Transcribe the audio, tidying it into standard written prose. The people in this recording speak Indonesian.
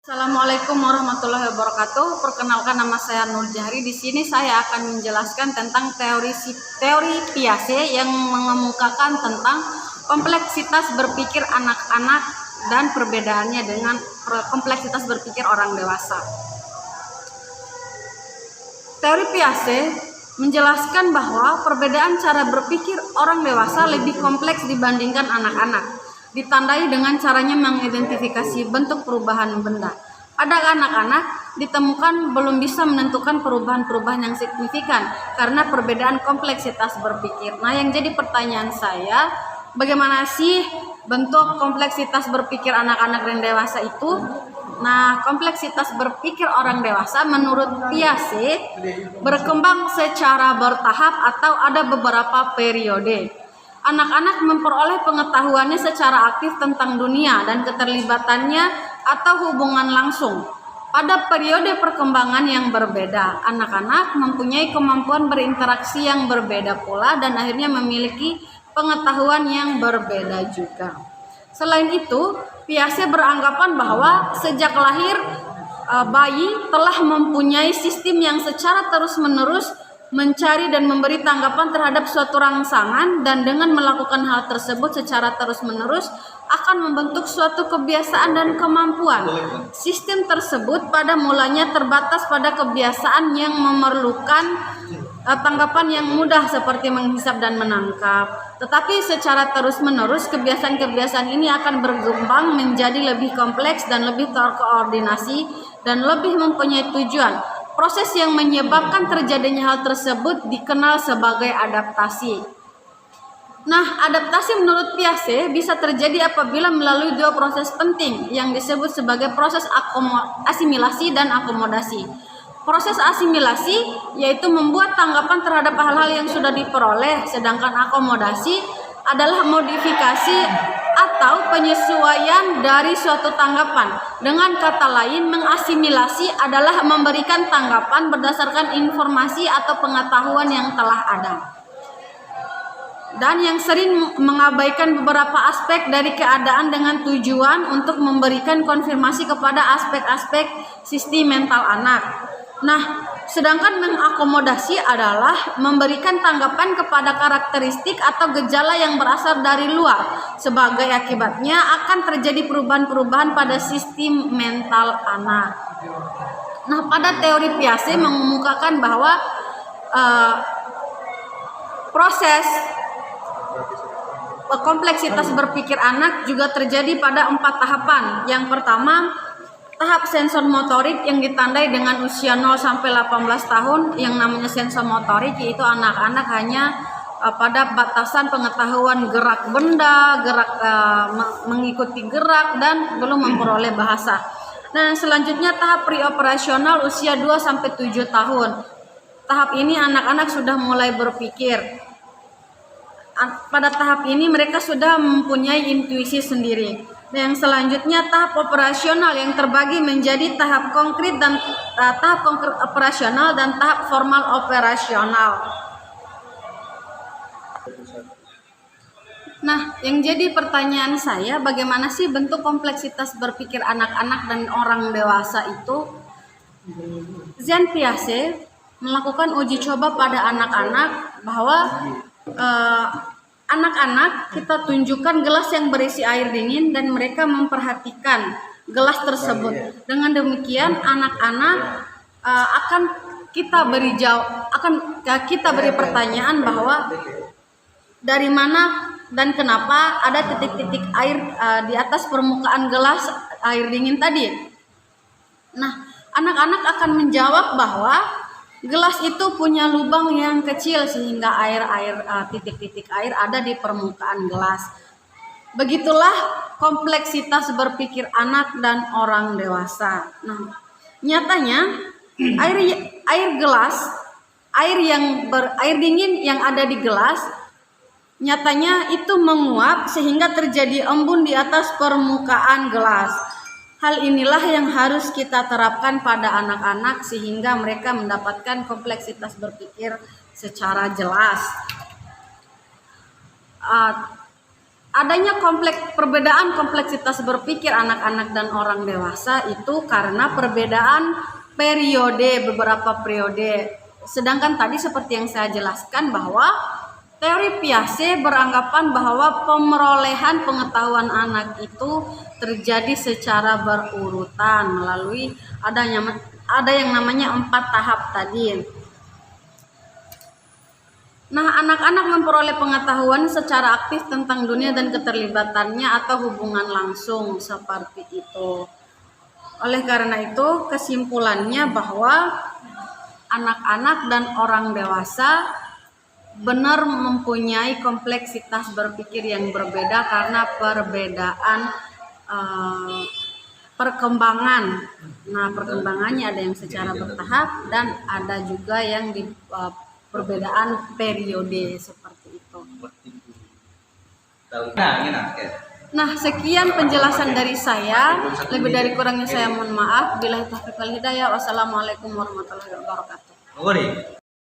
Assalamualaikum warahmatullahi wabarakatuh. Perkenalkan, nama saya Nur Jahri. Di sini saya akan menjelaskan tentang teori Piaget yang mengemukakan tentang kompleksitas berpikir anak-anak dan perbedaannya dengan kompleksitas berpikir orang dewasa. Teori Piaget menjelaskan bahwa perbedaan cara berpikir orang dewasa lebih kompleks dibandingkan anak-anak, ditandai dengan caranya mengidentifikasi bentuk perubahan benda. Pada anak-anak ditemukan belum bisa menentukan perubahan-perubahan yang signifikan karena perbedaan kompleksitas berpikir. Nah, yang jadi pertanyaan saya, bagaimana sih bentuk kompleksitas berpikir anak-anak dan dewasa itu? Nah, kompleksitas berpikir orang dewasa menurut Piaget berkembang secara bertahap atau ada beberapa periode. Anak-anak memperoleh pengetahuannya secara aktif tentang dunia dan keterlibatannya atau hubungan langsung. Pada periode perkembangan yang berbeda, anak-anak mempunyai kemampuan berinteraksi yang berbeda pula dan akhirnya memiliki pengetahuan yang berbeda juga. Selain itu, Piaget beranggapan bahwa sejak lahir bayi telah mempunyai sistem yang secara terus-menerus mencari dan memberi tanggapan terhadap suatu rangsangan, dan dengan melakukan hal tersebut secara terus-menerus akan membentuk suatu kebiasaan dan kemampuan. Sistem tersebut pada mulanya terbatas pada kebiasaan yang memerlukan tanggapan yang mudah seperti menghisap dan menangkap. Tetapi secara terus-menerus kebiasaan-kebiasaan ini akan berkembang menjadi lebih kompleks dan lebih terkoordinasi dan lebih mempunyai tujuan. Proses yang menyebabkan terjadinya hal tersebut dikenal sebagai adaptasi. Nah, adaptasi menurut Piaget bisa terjadi apabila melalui dua proses penting yang disebut sebagai proses asimilasi dan akomodasi. Proses asimilasi yaitu membuat tanggapan terhadap hal-hal yang sudah diperoleh, sedangkan akomodasi adalah modifikasi atau penyesuaian dari suatu tanggapan. Dengan kata lain, mengasimilasi adalah memberikan tanggapan berdasarkan informasi atau pengetahuan yang telah ada, dan yang sering mengabaikan beberapa aspek dari keadaan dengan tujuan untuk memberikan konfirmasi kepada aspek-aspek sistem mental anak. Nah, sedangkan mengakomodasi adalah memberikan tanggapan kepada karakteristik atau gejala yang berasal dari luar. Sebagai akibatnya akan terjadi perubahan-perubahan pada sistem mental anak. Nah, pada teori Piaget mengemukakan bahwa proses kompleksitas berpikir anak juga terjadi pada 4 tahapan. Yang pertama, tahap sensor motorik yang ditandai dengan usia 0 sampai 18 tahun. Yang namanya sensor motorik yaitu anak-anak hanya pada batasan pengetahuan gerak benda, mengikuti gerak, dan belum memperoleh bahasa. Nah, selanjutnya tahap pre-operasional usia 2 sampai 7 tahun. Tahap ini anak-anak sudah mulai berpikir. Pada tahap ini mereka sudah mempunyai intuisi sendiri. Yang selanjutnya tahap operasional yang terbagi menjadi tahap konkret dan tahap konkret operasional dan tahap formal operasional. Nah, yang jadi pertanyaan saya, bagaimana sih bentuk kompleksitas berpikir anak-anak dan orang dewasa itu? Jean Piaget melakukan uji coba pada anak-anak bahwa anak-anak kita tunjukkan gelas yang berisi air dingin dan mereka memperhatikan gelas tersebut. Dengan demikian anak-anak akan kita beri pertanyaan bahwa dari mana dan kenapa ada titik-titik air di atas permukaan gelas air dingin tadi. Nah, anak-anak akan menjawab bahwa gelas itu punya lubang yang kecil sehingga titik-titik air ada di permukaan gelas. Begitulah kompleksitas berpikir anak dan orang dewasa. Nah, nyatanya air dingin yang ada di gelas nyatanya itu menguap sehingga terjadi embun di atas permukaan gelas. Hal inilah yang harus kita terapkan pada anak-anak sehingga mereka mendapatkan kompleksitas berpikir secara jelas. adanya perbedaan kompleksitas berpikir anak-anak dan orang dewasa itu karena perbedaan beberapa periode. Sedangkan tadi seperti yang saya jelaskan bahwa teori Piaget beranggapan bahwa pemerolehan pengetahuan anak itu terjadi secara berurutan melalui ada yang namanya 4 tahap tadi. Nah, anak-anak memperoleh pengetahuan secara aktif tentang dunia dan keterlibatannya atau hubungan langsung seperti itu. Oleh karena itu, kesimpulannya bahwa anak-anak dan orang dewasa benar mempunyai kompleksitas berpikir yang berbeda karena perbedaan perkembangan. Nah, perkembangannya ada yang secara bertahap dan ada juga yang di perbedaan periode seperti itu. Nah, sekian penjelasan dari saya. Lebih dari kurangnya saya mohon maaf. Billahi taufiq wal hidayah. Wassalamualaikum warahmatullahi wabarakatuh.